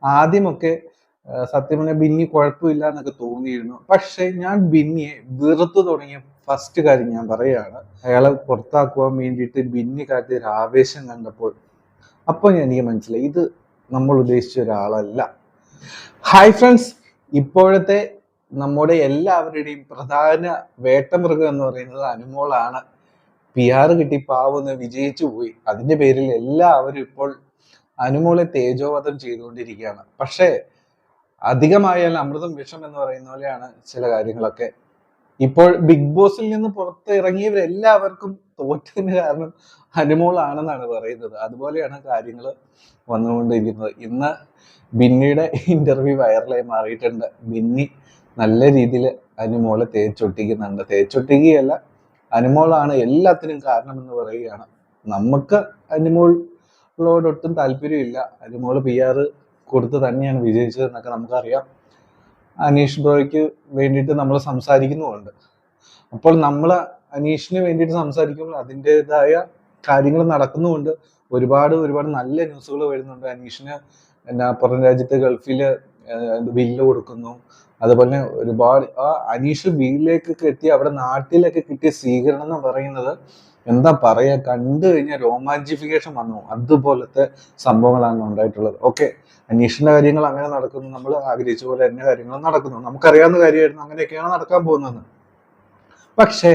ആദ്യമൊക്കെ സത്യം പറഞ്ഞാൽ ബിന്നി കുഴപ്പമില്ല എന്നൊക്കെ തോന്നിയിരുന്നു. പക്ഷെ ഞാൻ ബിന്നിയെ വെറുത്തു തുടങ്ങിയ ഫസ്റ്റ് കാര്യം ഞാൻ പറയുകയാണ്, അയാളെ പുറത്താക്കുവാൻ വേണ്ടിയിട്ട് ബിന്നി കാട്ടിയ ഒരു ആവേശം കണ്ടപ്പോൾ അപ്പോൾ എനിക്ക് മനസ്സിലായി ഇത് നമ്മൾ ഉദ്ദേശിച്ച ഒരാളല്ല. ഹായ് ഫ്രണ്ട്സ്, ഇപ്പോഴത്തെ നമ്മുടെ എല്ലാവരുടെയും പ്രധാന വേട്ടമൃഗം എന്ന് പറയുന്നത് അനുമോളാണ്. പി ആർ കിട്ടി പാവൊന്ന് വിജയിച്ചു പോയി. അതിന്റെ പേരിൽ എല്ലാവരും ഇപ്പോൾ അനുമോളെ തേജോവധം ചെയ്തുകൊണ്ടിരിക്കുകയാണ്. പക്ഷേ അധികമായാൽ അമൃതം വിഷം എന്ന് പറയുന്ന പോലെയാണ് ചില കാര്യങ്ങളൊക്കെ. ഇപ്പോൾ ബിഗ് ബോസിൽ നിന്ന് പുറത്ത് ഇറങ്ങിയവരെല്ലാവർക്കും തോറ്റതിന് കാരണം അനുമോളാണെന്നാണ് പറയുന്നത്. അതുപോലെയാണ് കാര്യങ്ങൾ വന്നുകൊണ്ടിരിക്കുന്നത്. ഇന്ന് ബിന്നിയുടെ ഇന്റർവ്യൂ വൈറലായി മാറിയിട്ടുണ്ട്. ബിന്നി നല്ല രീതിയിൽ അനുമോളെ തേച്ചൊട്ടിക്കുന്നുണ്ട്. തേച്ചൊട്ടിക്കുകയല്ല, അനുമോളാണ് എല്ലാത്തിനും കാരണമെന്ന് പറയുകയാണ്. നമുക്ക് അനുമോളോടൊട്ടും താല്പര്യമില്ല. അനുമോള് പി ആർ കൊടുത്ത് തന്നെയാണ് വിജയിച്ചത് എന്നൊക്കെ നമുക്കറിയാം. അനീഷ് ബ്രോയ്ക്ക് വേണ്ടിയിട്ട് നമ്മൾ സംസാരിക്കുന്നുമുണ്ട്. അപ്പോൾ നമ്മൾ അനീഷിന് വേണ്ടിയിട്ട് സംസാരിക്കുമ്പോൾ അതിൻ്റെതായ കാര്യങ്ങൾ നടക്കുന്നുമുണ്ട്. ഒരുപാട് നല്ല ന്യൂസുകൾ വരുന്നുണ്ട്. അനീഷിന് പുറം രാജ്യത്ത് ഗൾഫില് വില്ല് കൊടുക്കുന്നു. അതുപോലെ ഒരുപാട് അനീഷ് വീട്ടിലേക്കൊക്കെ എത്തി അവിടെ നാട്ടിലൊക്കെ കിട്ടിയ സ്വീകരണം എന്ന് പറയുന്നത് എന്താ പറയാ, കണ്ടു കഴിഞ്ഞാൽ രോമാഞ്ചിഫിക്കേഷൻ വന്നു. അതുപോലത്തെ സംഭവങ്ങളാണ് ഉണ്ടായിട്ടുള്ളത്. ഓക്കെ, അനീഷിന്റെ കാര്യങ്ങൾ അങ്ങനെ നടക്കുന്നു, നമ്മൾ ആഗ്രഹിച്ച പോലെ തന്നെ കാര്യങ്ങൾ നടക്കുന്നു, നമുക്കറിയാവുന്ന കാര്യമായിരുന്നു, അങ്ങനെയൊക്കെയാണ് നടക്കാൻ പോകുന്നത്. പക്ഷേ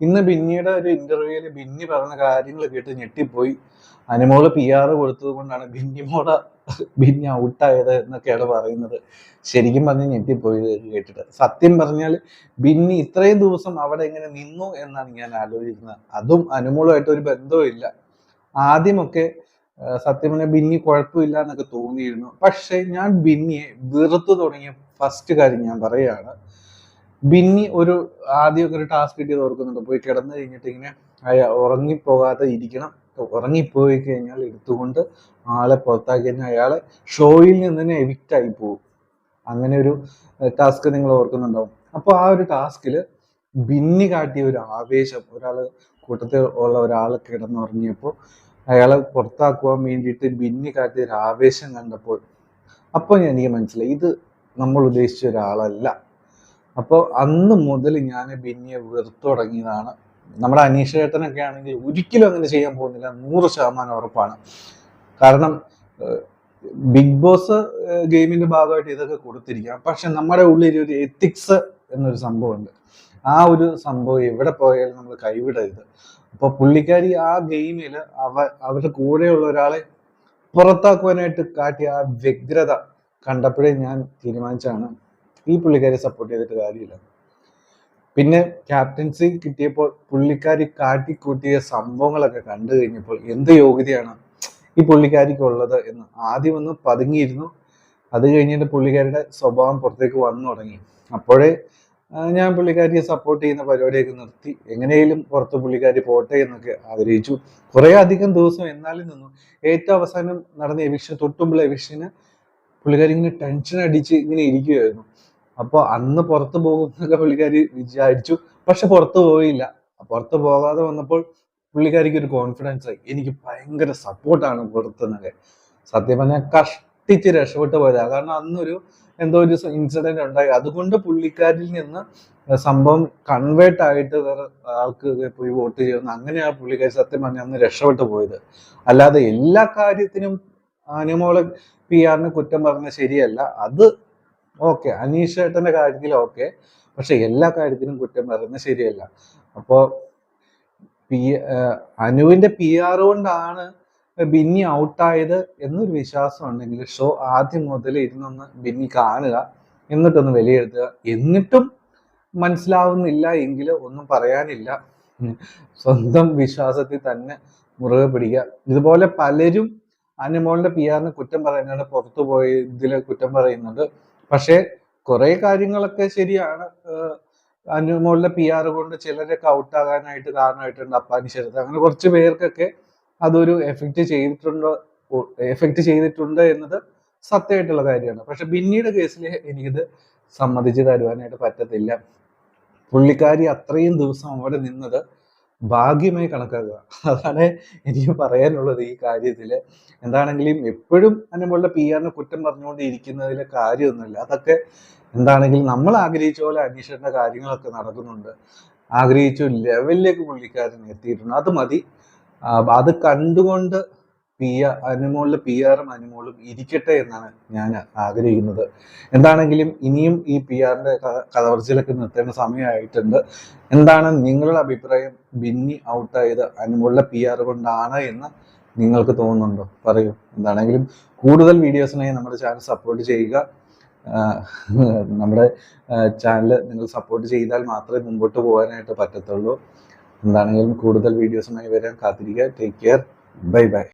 ഇന്ന് ബിന്നിയുടെ ഒരു ഇന്റർവ്യൂവിൽ ബിന്നി പറഞ്ഞ കാര്യങ്ങൾ കേട്ട് ഞെട്ടിപ്പോയി. അനുമോള് പി ആർ കൊടുത്തത് കൊണ്ടാണ് ബിന്നി ഔട്ടായത് എന്നൊക്കെയാണ് പറയുന്നത്. ശരിക്കും പറഞ്ഞ് ഞെട്ടിപ്പോയി കേട്ടിട്ട്. സത്യം പറഞ്ഞാൽ ബിന്നി ഇത്രയും ദിവസം അവിടെ എങ്ങനെ നിന്നു എന്നാണ് ഞാൻ ആലോചിക്കുന്നത്. അതും അനുമോളുമായിട്ട് ഒരു ബന്ധവും ഇല്ല. ആദ്യമൊക്കെ സത്യം പറഞ്ഞാൽ ബിന്നി കുഴപ്പമില്ല എന്നൊക്കെ തോന്നിയിരുന്നു. പക്ഷെ ഞാൻ ബിന്നിയെ വെറുത്തു തുടങ്ങിയ ഫസ്റ്റ് കാര്യം ഞാൻ പറയുകയാണ്, ബിന്നി ആദ്യമൊക്കെ ഒരു ടാസ്ക് കിട്ടിയത് ഓർക്കുന്നുണ്ട്. പോയി കിടന്നു കഴിഞ്ഞിട്ട് ഇങ്ങനെ ഉറങ്ങിപ്പോകാതെ ഇരിക്കണം, ഉറങ്ങിപ്പോയി കഴിഞ്ഞാൽ എടുത്തുകൊണ്ട് ആളെ പുറത്താക്കി കഴിഞ്ഞാൽ അയാളെ ഷോയിൽ നിന്ന് തന്നെ എവിക്റ്റ് ആയി പോകും. അങ്ങനെ ഒരു ടാസ്ക് നിങ്ങൾ ഓർക്കുന്നുണ്ടാവും. അപ്പോൾ ആ ഒരു ടാസ്കിൽ ബിന്നി കാട്ടിയ ഒരു ആവേശം, കൂട്ടത്തിൽ ഉള്ള ഒരാൾ കിടന്നുറങ്ങിയപ്പോൾ അയാളെ പുറത്താക്കുവാൻ വേണ്ടിയിട്ട് ബിന്നി കാട്ടിയ ഒരു ആവേശം കണ്ടപ്പോൾ അപ്പോൾ എനിക്ക് മനസ്സിലായി ഇത് നമ്മൾ ഉദ്ദേശിച്ച ഒരാളല്ല. അപ്പോൾ അന്ന് മുതൽ ഞാൻ ബിന്നിയെ വെറുത്തു തുടങ്ങിയതാണ്. നമ്മുടെ അനീഷ് ചേട്ടനൊക്കെ ആണെങ്കിൽ ഒരിക്കലും അങ്ങനെ ചെയ്യാൻ പോകുന്നില്ല, 100% ഉറപ്പാണ്. കാരണം ബിഗ് ബോസ് ഗെയിമിന്റെ ഭാഗമായിട്ട് ഇതൊക്കെ കൊടുത്തിരിക്കാം. പക്ഷെ നമ്മുടെ ഉള്ളിൽ ഒരു എത്തിക്സ് എന്നൊരു സംഭവമുണ്ട്. ആ ഒരു സംഭവം എവിടെ പോയാലും നമ്മൾ കൈവിടരുത്. അപ്പൊ പുള്ളിക്കാരി ആ ഗെയിമിൽ അവരുടെ കൂടെയുള്ള ഒരാളെ പുറത്താക്കുവാനായിട്ട് കാട്ടിയ ആ വ്യഗ്രത കണ്ടപ്പോഴേ ഞാൻ തീരുമാനിച്ചാണ് ഈ പുള്ളിക്കാരി സപ്പോർട്ട് ചെയ്തിട്ട് കാര്യമില്ല. പിന്നെ ക്യാപ്റ്റൻസി കിട്ടിയപ്പോൾ പുള്ളിക്കാരി കാട്ടിക്കൂട്ടിയ സംഭവങ്ങളൊക്കെ കണ്ടു കഴിഞ്ഞപ്പോൾ എന്ത് യോഗ്യതയാണ് ഈ പുള്ളിക്കാരിക്കുള്ളത് എന്ന് ആദ്യം ഒന്ന് പതുങ്ങിയിരുന്നു. അത് കഴിഞ്ഞിട്ട് പുള്ളിക്കാരിയുടെ സ്വഭാവം പുറത്തേക്ക് വന്നു തുടങ്ങി. അപ്പോഴേ ഞാൻ പുള്ളിക്കാരിയെ സപ്പോർട്ട് ചെയ്യുന്ന പരിപാടിയൊക്കെ നിർത്തി. എങ്ങനെയും പുറത്ത് പുള്ളിക്കാരി പോട്ടെ എന്നൊക്കെ ആഗ്രഹിച്ചു. കുറെ അധികം ദിവസം എന്നാലും നിന്നു. ഏറ്റവും അവസാനം നടന്ന എവിക്ഷൻ, തൊട്ടുമുള്ള എവിക്ഷന് പുള്ളിക്കാരി ഇങ്ങനെ ടെൻഷൻ അടിച്ച് ഇങ്ങനെ ഇരിക്കുകയായിരുന്നു. അപ്പോൾ അന്ന് പുറത്ത് പോകുന്നൊക്കെ പുള്ളിക്കാരി വിചാരിച്ചു, പക്ഷെ പുറത്ത് പോയില്ല. പുറത്ത് പോകാതെ വന്നപ്പോൾ പുള്ളിക്കാരിക്ക് ഒരു കോൺഫിഡൻസ് ആയി, എനിക്ക് ഭയങ്കര സപ്പോർട്ടാണ് പുറത്തുനിന്നൊക്കെ. സത്യം പറഞ്ഞാൽ കഷ്ടിച്ച് രക്ഷപ്പെട്ടു പോയതാ. കാരണം അന്നൊരു എന്തോ ഒരു ഇൻസിഡന്റ് ഉണ്ടായി. അതുകൊണ്ട് പുള്ളിക്കാരിൽ നിന്ന് സംഭവം കൺവേർട്ട് ആയിട്ട് വേറെ ആൾക്ക് പോയി വോട്ട് ചെയ്യുന്ന, അങ്ങനെയാണ് പുള്ളിക്കാരി സത്യം പറഞ്ഞാൽ അന്ന് രക്ഷപ്പെട്ടു പോയത്. അല്ലാതെ എല്ലാ കാര്യത്തിനും അനുമോളെ പി ആറിന് കുറ്റം പറഞ്ഞ ശരിയല്ല. അത് ഓക്കെ, അനീഷ് ചേട്ടന്റെ കാര്യത്തിൽ ഓക്കെ, പക്ഷെ എല്ലാ കാര്യത്തിനും കുറ്റം പറയുന്നത് ശരിയല്ല. അപ്പോ അനുവിന്റെ പി ആർ കൊണ്ടാണ് ബിന്നി ഔട്ടായത് എന്നൊരു വിശ്വാസം ഉണ്ടെങ്കിൽ ഷോ ആദ്യം മുതൽ ഇരുന്നൊന്ന് ബിന്നി കാണുക, എന്നിട്ടൊന്ന് വിലയിരുത്തുക. എന്നിട്ടും മനസ്സിലാവുന്നില്ല എങ്കിൽ ഒന്നും പറയാനില്ല, സ്വന്തം വിശ്വാസത്തിൽ തന്നെ മുറുകെ പിടിക്കുക. ഇതുപോലെ പലരും അനുമോളുടെ പി ആറിന് കുറ്റം പറയുന്നുണ്ട്, പുറത്തു പോയതിൽ കുറ്റം പറയുന്നുണ്ട്. പക്ഷെ കുറെ കാര്യങ്ങളൊക്കെ ശരിയാണ്. അനുമോളുടെ പി ആർ കൊണ്ട് ചിലരൊക്കെ ഔട്ടാകാനായിട്ട് കാരണമായിട്ടുണ്ട്. അപ്പാനി ശരത്, അങ്ങനെ കുറച്ച് പേർക്കൊക്കെ അതൊരു എഫക്റ്റ് ചെയ്തിട്ടുണ്ട് എന്നത് സത്യമായിട്ടുള്ള കാര്യമാണ്. പക്ഷെ ബിന്നിയുടെ കേസിൽ എനിക്കിത് സമ്മതിച്ച് തരുവാനായിട്ട് പറ്റത്തില്ല. പുള്ളിക്കാരി അത്രയും ദിവസം അവിടെ നിന്നത് ഭാഗ്യമായി കണക്കാക്കുക. അതാണ് എനിക്ക് പറയാനുള്ളത് ഈ കാര്യത്തില്. എന്താണെങ്കിലും എപ്പോഴും അനുമോളുടെ PR-നെ കുറ്റം പറഞ്ഞുകൊണ്ട് ഇരിക്കുന്നതിൽ കാര്യമൊന്നുമില്ല. അതൊക്കെ എന്താണെങ്കിലും നമ്മൾ ആഗ്രഹിച്ച പോലെ അനീഷേട്ടന്റെ കാര്യങ്ങളൊക്കെ നടക്കുന്നുണ്ട്. ആഗ്രഹിച്ച ലെവലിലേക്ക് പുള്ളിക്കാരൻ എത്തിയിട്ടുണ്ട്. അത് മതി. അത് കണ്ടുകൊണ്ട് അനുമോളുടെ PR-ഉം അനുമോളും ഇരിക്കട്ടെ എന്നാണ് ഞാൻ ആഗ്രഹിക്കുന്നത്. എന്താണെങ്കിലും ഇനിയും ഈ PR-ന്റെ കഥപറച്ചിലൊക്കെ നിർത്തേണ്ട സമയമായിട്ടുണ്ട്. എന്താണ് നിങ്ങളുടെ അഭിപ്രായം? ബിന്നി ഔട്ടായത് അനുമോളുടെ PR കൊണ്ടാണ് എന്ന് നിങ്ങൾക്ക് തോന്നുന്നുണ്ടോ? പറയൂ. എന്താണെങ്കിലും കൂടുതൽ വീഡിയോസിനായി നമ്മുടെ ചാനൽ സപ്പോർട്ട് ചെയ്യുക. നമ്മുടെ ചാനൽ നിങ്ങൾ സപ്പോർട്ട് ചെയ്താൽ മാത്രമേ മുമ്പോട്ട് പോകാനായിട്ട് പറ്റത്തുള്ളൂ. എന്താണെങ്കിലും കൂടുതൽ വീഡിയോസുമായി വരാൻ കാത്തിരിക്കുക. Take care. Bye bye.